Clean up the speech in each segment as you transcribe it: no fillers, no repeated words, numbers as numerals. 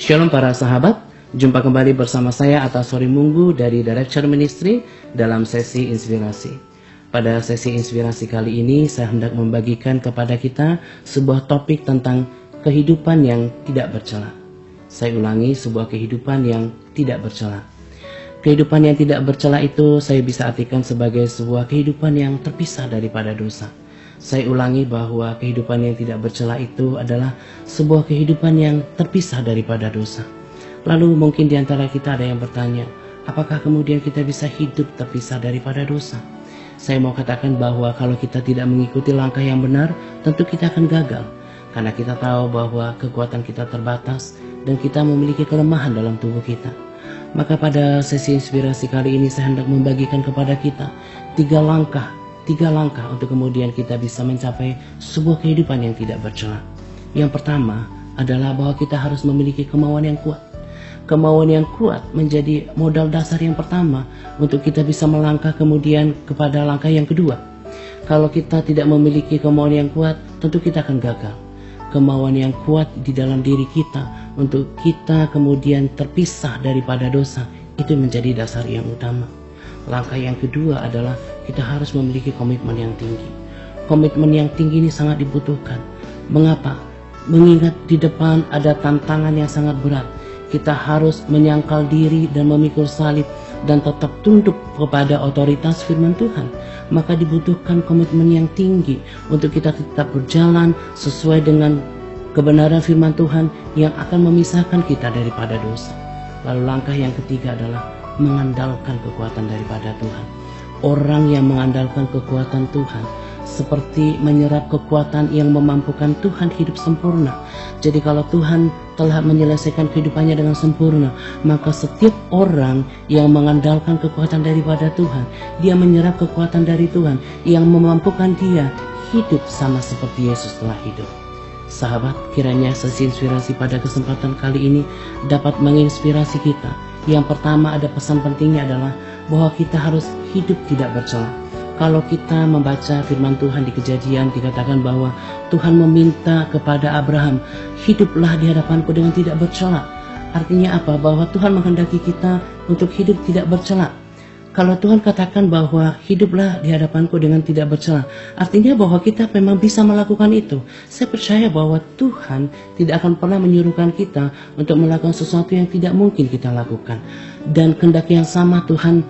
Shalom para sahabat, jumpa kembali bersama saya Atta Sorimunggu dari Director Ministry dalam sesi inspirasi. Pada sesi inspirasi kali ini saya hendak membagikan kepada kita sebuah topik tentang kehidupan yang tidak bercela. Saya ulangi, sebuah kehidupan yang tidak bercela. Kehidupan yang tidak bercela itu saya bisa artikan sebagai sebuah kehidupan yang terpisah daripada dosa. Saya ulangi bahwa kehidupan yang tidak bercela itu adalah sebuah kehidupan yang terpisah daripada dosa. Lalu mungkin di antara kita ada yang bertanya, apakah kemudian kita bisa hidup terpisah daripada dosa? Saya mau katakan bahwa kalau kita tidak mengikuti langkah yang benar, tentu kita akan gagal. Karena kita tahu bahwa kekuatan kita terbatas dan kita memiliki kelemahan dalam tubuh kita. Maka pada sesi inspirasi kali ini saya hendak membagikan kepada kita tiga langkah untuk kemudian kita bisa mencapai sebuah kehidupan yang tidak bercela. Yang pertama adalah bahwa kita harus memiliki kemauan yang kuat. Kemauan yang kuat menjadi modal dasar yang pertama untuk kita bisa melangkah kemudian kepada langkah yang kedua. Kalau kita tidak memiliki kemauan yang kuat, tentu kita akan gagal. Kemauan yang kuat di dalam diri kita untuk kita kemudian terpisah daripada dosa, itu menjadi dasar yang utama. Langkah yang kedua adalah kita harus memiliki komitmen yang tinggi. Komitmen yang tinggi ini sangat dibutuhkan. Mengapa? Mengingat di depan ada tantangan yang sangat berat. Kita harus menyangkal diri dan memikul salib dan tetap tunduk kepada otoritas firman Tuhan. Maka dibutuhkan komitmen yang tinggi untuk kita tetap berjalan sesuai dengan kebenaran firman Tuhan yang akan memisahkan kita daripada dosa. Lalu langkah yang ketiga adalah mengandalkan kekuatan daripada Tuhan. Orang yang mengandalkan kekuatan Tuhan seperti menyerap kekuatan yang memampukan Tuhan hidup sempurna. Jadi kalau Tuhan telah menyelesaikan kehidupannya dengan sempurna, maka setiap orang yang mengandalkan kekuatan daripada Tuhan, dia menyerap kekuatan dari Tuhan yang memampukan dia hidup sama seperti Yesus telah hidup. Sahabat, kiranya sesi inspirasi pada kesempatan kali ini dapat menginspirasi kita. Yang pertama, ada pesan pentingnya adalah bahwa kita harus hidup tidak bercela. Kalau kita membaca firman Tuhan di Kejadian, dikatakan bahwa Tuhan meminta kepada Abraham, hiduplah di hadapanku dengan tidak bercela. Artinya apa? Bahwa Tuhan menghendaki kita untuk hidup tidak bercela. Kalau Tuhan katakan bahwa hiduplah di hadapanku dengan tidak bercela, artinya bahwa kita memang bisa melakukan itu. Saya percaya bahwa Tuhan tidak akan pernah menyuruhkan kita untuk melakukan sesuatu yang tidak mungkin kita lakukan. Dan kehendak yang sama Tuhan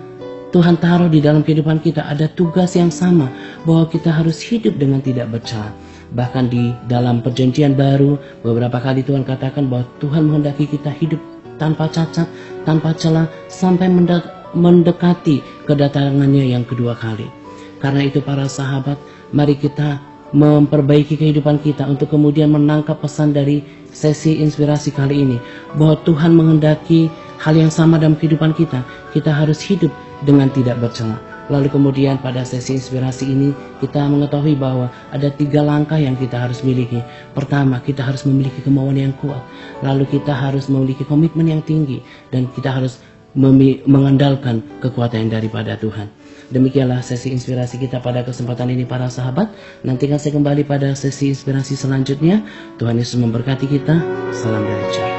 taruh di dalam kehidupan kita, ada tugas yang sama bahwa kita harus hidup dengan tidak bercela. Bahkan di dalam perjanjian baru beberapa kali Tuhan katakan bahwa Tuhan menghendaki kita hidup tanpa cacat, tanpa celah sampai mendekati kedatangannya yang kedua kali. Karena itu para sahabat, mari kita memperbaiki kehidupan kita untuk kemudian menangkap pesan dari sesi inspirasi kali ini, bahwa Tuhan menghendaki hal yang sama dalam kehidupan kita. Kita harus hidup dengan tidak bercela. Lalu kemudian pada sesi inspirasi ini kita mengetahui bahwa ada tiga langkah yang kita harus miliki. Pertama, kita harus memiliki kemauan yang kuat. Lalu kita harus memiliki komitmen yang tinggi. Dan kita harus mengandalkan kekuatan yang daripada Tuhan. Demikianlah sesi inspirasi kita pada kesempatan ini para sahabat. Nantikan saya kembali pada sesi inspirasi selanjutnya. Tuhan Yesus memberkati kita. Salam dari Jar.